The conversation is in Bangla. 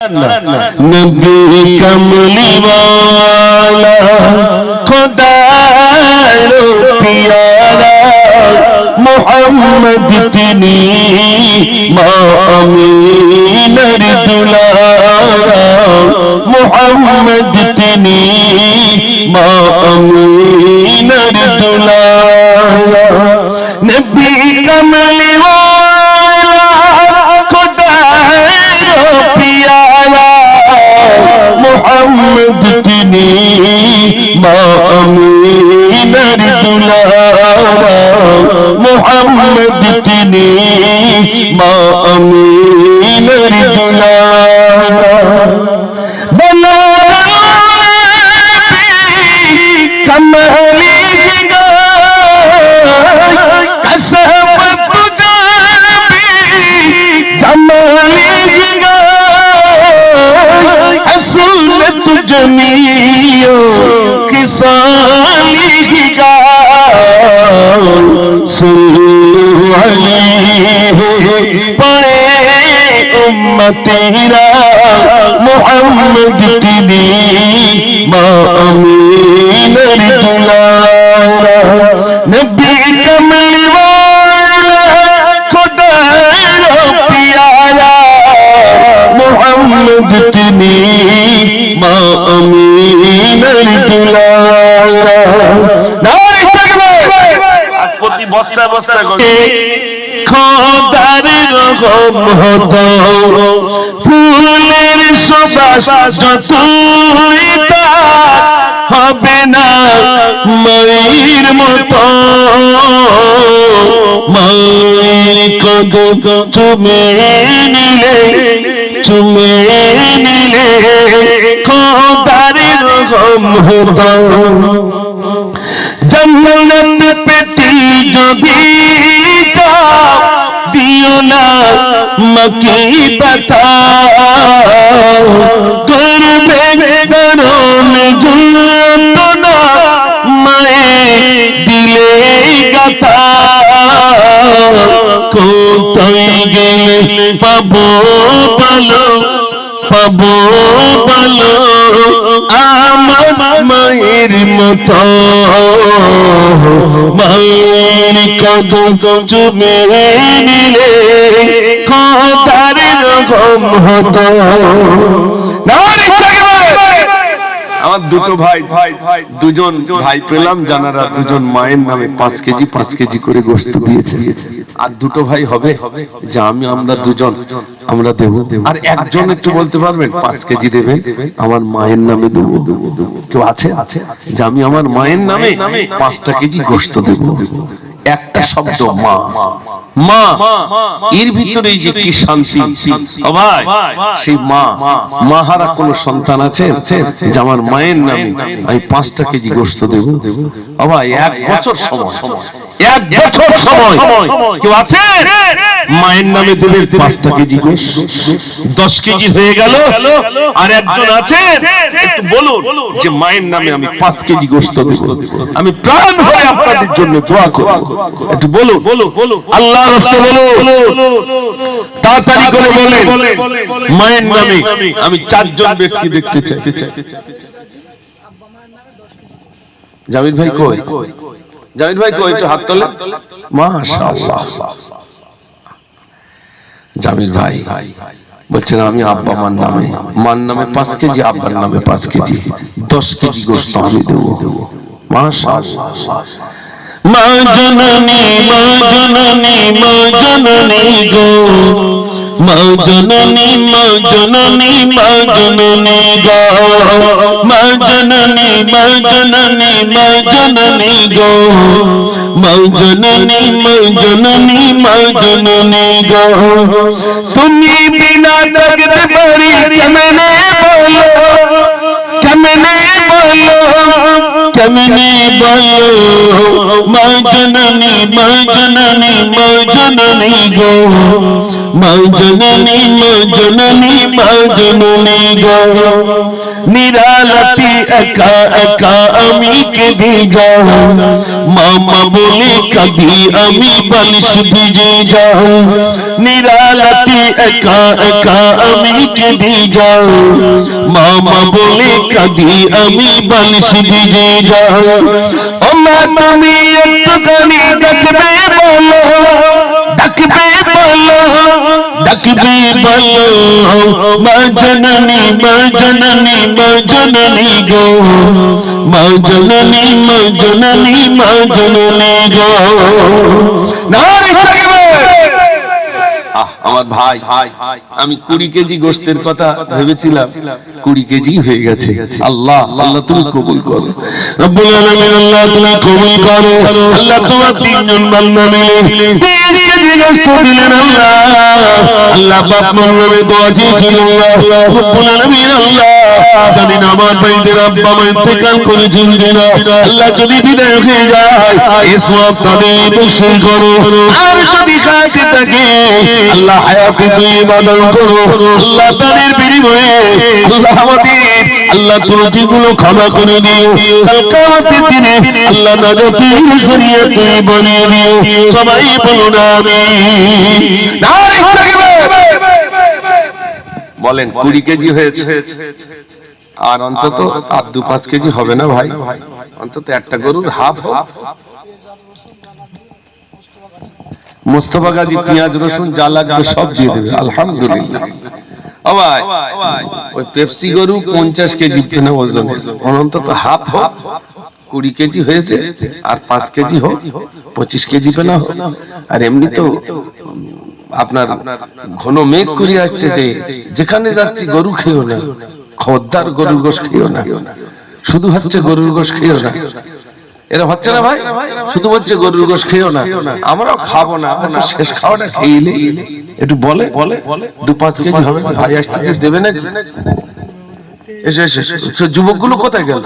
नबी कमली वाला खुदा रो प्यारा मोहम्मद तिनी मामीनर दुलारा मोहम्मद तिनी मामीनर दुलारा नबी कमली वाला खुदा रो प्यारा मोहम्मद तिनी मामीनर दुलारा मोहम्मद तिनी मामीनर दुलारा बना कमली कसम तुझा भी जमाली हसूलत जमीयो किसानी गा पड़े उम्मतेरा मोहम्मद तिनी मामीनर दुलारा नबी कमली वाला खुदा रो प्यारा मोहम्मद तिनी मामीनर दुलारा প্রতি বস্তা বস্তা করে খোদার রহমত ফুলের সুবাস যতই তা হবে না মায়ের মতো মায়ের কদম চুমে নিলে খোদার রহমত जन्नत पेटी जो भी जा दियो ना मकी बता घर में गरों जो तो ना मैं दिले गता को तो गले पबो बलो আমার মায়ের মতো মায়ের কদম চুমে নিলে খোদার রহমত আমার দুটো ভাই দুজন ভাই পেলাম জানারা দুজন মায়ের নামে 5 কেজি করে গোশত দিয়েছে আর দুটো ভাই হবে যে আমরা দুজন আমরা দেব আর একজন একটু বলতে পারবেন 5 কেজি দেবেন আমার মায়ের নামে দেব কেউ আছে যে আমি আমার মায়ের নামে 5টা কেজি গোশত দেব একটা শব্দ মা মা এর ভিতরে যে কি শান্তি ও ভাই সেই মাহারা কোন সন্তান আছে যে আমার মায়ের নামে আমি 5টা কেজি গোশত দেব ও ভাই 1 বছর সময় কেউ আছে মায়ের নামে দেবেন 5টা কেজি গোশত 10 কেজি হয়ে গেল আর একজন আছে একটু বলুন যে মায়ের নামে আমি 5 কেজি গোশত দেব আমি প্রাণ ভরে আপনাদের জন্য দোয়া করব একটু বলুন আল্লাহর রাস্তে বলুন তাড়াতাড়ি করে বলেন মায়ের নামে আমি 4 জন ব্যক্তি দেখতে চাই জামিল ভাই কই একটু হাত তোলেন মাশাআল্লাহ জামিল ভাই বলছেন আমি আব্বা মার নামে 5 কেজি আব্বার নামে 5 কেজি 10 কেজি গোশত আমি দেব মাশাআল্লাহ মা জননী গো মা জননী গো মা জননী গো মা জননী গো তুমি বিনা থাকতে পারি কেমনে বলো মা জননী গো মা জননী মা জননী মা জননী গো নিরালতি একা একা আমি কেঁদে যাও মামা বলে কাঁদি আমি বালিশ ভিজে যাও নিরালতি একা একা আমি কেঁদে যাও মামা বলে কাঁদি আমি বালিশ ভিজে যাও ও মা তুমি একটুখানি ডাকবে বলো ডাকবে বলো ডাকবে বলো মা জননী মা জননী মা জননী গো মা জননী মা জননী মা জননী গো নারে আমার ভাই আমি 20 কেজি গোশতের কথা ভেবেছিলাম 20 কেজি হয়ে গেছে আল্লাহ আল্লাহ তুমি কবুল করো রব্বুল আলামিন আল্লাহ তুমি কবুল করো আল্লাহ তোমার তিনজন বান্দা মিলে 3 কেজি গোশত দিলেন আল্লাহ আল্লাহ বাপ মরবে দোয়া চেয়েছিল আল্লাহ রব্বুল আলামিন আল্লাহ জানি না আমার ভাইদের আব্বা মা ইন্তেকাল করেছেন কিনা আল্লাহ যদি বিদায় হয়ে যায় এই সওয়াব তাদের বসে করো আর যদি খাতে থাকে আল্লাহ হায়াতে তুই বদল করো আল্লাহ তাদের বিনিময়ে আল্লাহ আমাদের আল্লাহ ত্রুটিগুলো ক্ষমা করে দিও কাল কিয়ামতের দিনে আল্লাহ নাজাতের জরিয়া তুই বানিয়ে দিও সবাই বলুন আমিন নারে তাকবীর বলেন 20 কেজি হয়েছে আর অন্তত আর 2-5 কেজি হবে না ভাই অন্তত একটা গরুর হাফ হোক মুস্তাফা গাজী পেঁয়াজ রসুন যা লাগবে সব দিয়ে দেবে আলহামদুলিল্লাহ ও ভাই ওই পেপসি গরু 50 কেজি পেনা ওজন অন্তত হাফ হোক 20 কেজি হয়েছে আর 5 কেজি হোক 25 কেজি পেনা হোক আর এমনি তো আপনার ঘন মেঘ করে আসতেছে যেখানে যাচ্ছি গরু খেও না খদ্দার গরুর গোশ খেও না শুধু হচ্ছে গরুর গোশ খেও না এরা হচ্ছে না ভাই শুধু বলছে গরুর গোশ খেও না আমরাও খাবো না শেষ খাওয়াটা খেয়ে একটু বলে 2-5 কেজি হবে ভাই আসতে দেবে না এসে যুবকগুলো কোথায় গেল